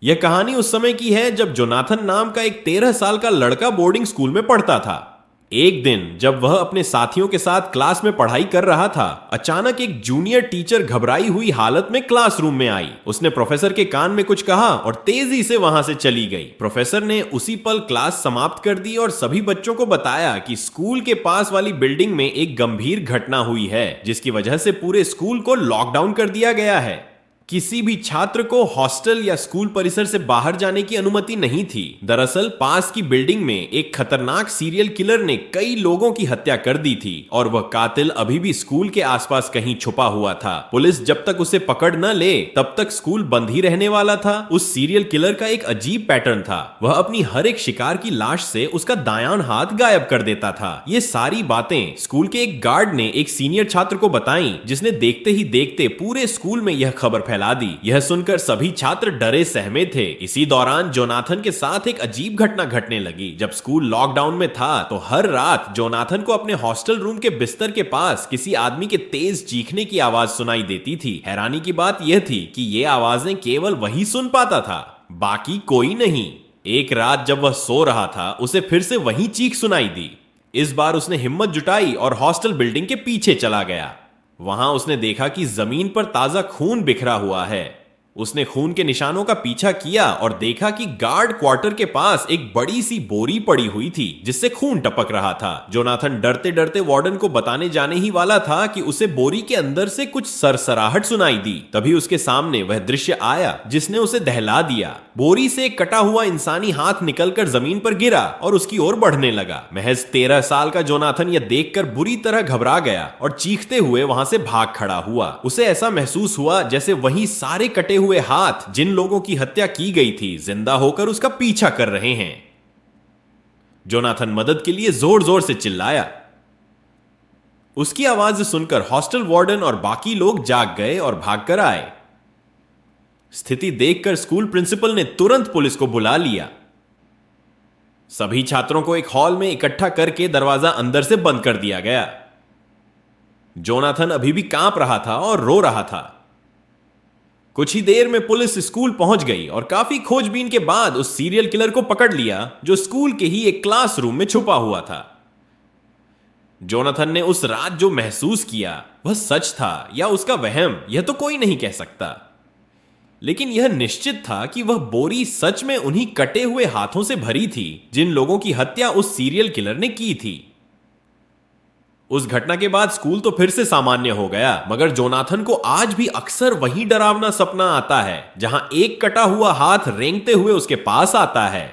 यह कहानी उस समय की है जब जोनाथन नाम का एक 13 साल का लड़का बोर्डिंग स्कूल में पढ़ता था। एक दिन जब वह अपने साथियों के साथ क्लास में पढ़ाई कर रहा था, अचानक एक जूनियर टीचर घबराई हुई हालत में क्लासरूम में आई। उसने प्रोफेसर के कान में कुछ कहा और तेजी से वहां से चली गई। प्रोफेसर ने उसी पल क्लास समाप्त कर दी और सभी बच्चों को बताया कि स्कूल के पास वाली बिल्डिंग में एक गंभीर घटना हुई है, जिसकी वजह से पूरे स्कूल को लॉकडाउन कर दिया गया है। किसी भी छात्र को हॉस्टल या स्कूल परिसर से बाहर जाने की अनुमति नहीं थी। दरअसल पास की बिल्डिंग में एक खतरनाक सीरियल किलर ने कई लोगों की हत्या कर दी थी और वह कातिल अभी भी स्कूल के आसपास कहीं छुपा हुआ था। पुलिस जब तक उसे पकड़ न ले तब तक स्कूल बंद ही रहने वाला था। उस सीरियल किलर का एक अजीब पैटर्न था। वह अपनी हर एक शिकार की लाश से उसका दायां हाथ गायब कर देता था। ये सारी बातें स्कूल के एक गार्ड ने एक सीनियर छात्र को बताई, जिसने देखते ही देखते पूरे स्कूल में यह खबर फैला दी। यह सुनकर सभी छात्र डरे सहमे थे। इसी दौरान जोनाथन के साथ एक अजीब घटना घटने लगी। जब स्कूल लॉकडाउन में था तो हर रात जोनाथन को अपने हॉस्टल रूम के बिस्तर के पास किसी आदमी के तेज चीखने की आवाज सुनाई देती थी। हैरानी की बात यह थी कि ये आवाजें केवल वही सुन पाता था, बाकी कोई नहीं। एक रात जब वह सो रहा था, उसे फिर से वही चीख सुनाई दी। इस बार उसने हिम्मत जुटाई और हॉस्टल बिल्डिंग के पीछे चला गया। वहां उसने देखा कि जमीन पर ताजा खून बिखरा हुआ है। उसने खून के निशानों का पीछा किया और देखा कि गार्ड क्वार्टर के पास एक बड़ी सी बोरी पड़ी हुई थी जिससे खून टपक रहा था। जोनाथन डरते डरते वार्डन को बताने जाने ही वाला था कि उसे बोरी के अंदर से कुछ सरसराहट सुनाई दी। तभी उसके सामने वह दृश्य आया जिसने उसे दहला दिया। बोरी से एक कटा हुआ इंसानी हाथ निकलकर जमीन पर गिरा और उसकी ओर बढ़ने लगा। महज 13 साल का जोनाथन यह देखकर बुरी तरह घबरा गया और चीखते हुए वहां से भाग खड़ा हुआ। उसे ऐसा महसूस हुआ जैसे वही सारे कटे हुए हाथ जिन लोगों की हत्या की गई थी जिंदा होकर उसका पीछा कर रहे हैं। जोनाथन मदद के लिए जोर जोर से चिल्लाया। उसकी आवाज सुनकर हॉस्टल वार्डन और बाकी लोग जाग गए और भागकर आए। स्थिति देखकर स्कूल प्रिंसिपल ने तुरंत पुलिस को बुला लिया। सभी छात्रों को एक हॉल में इकट्ठा करके दरवाजा अंदर से बंद कर दिया गया। जोनाथन अभी भी कांप रहा था और रो रहा था। कुछ ही देर में पुलिस स्कूल पहुंच गई और काफी खोजबीन के बाद उस सीरियल किलर को पकड़ लिया जो स्कूल के ही एक क्लासरूम में छुपा हुआ था। जोनाथन ने उस रात जो महसूस किया वह सच था या उसका वहम, यह तो कोई नहीं कह सकता। लेकिन यह निश्चित था कि वह बोरी सच में उन्हीं कटे हुए हाथों से भरी थी जिन लोगों की हत्या उस सीरियल किलर ने की थी। उस घटना के बाद स्कूल तो फिर से सामान्य हो गया, मगर जोनाथन को आज भी अक्सर वही डरावना सपना आता है जहां एक कटा हुआ हाथ रेंगते हुए उसके पास आता है।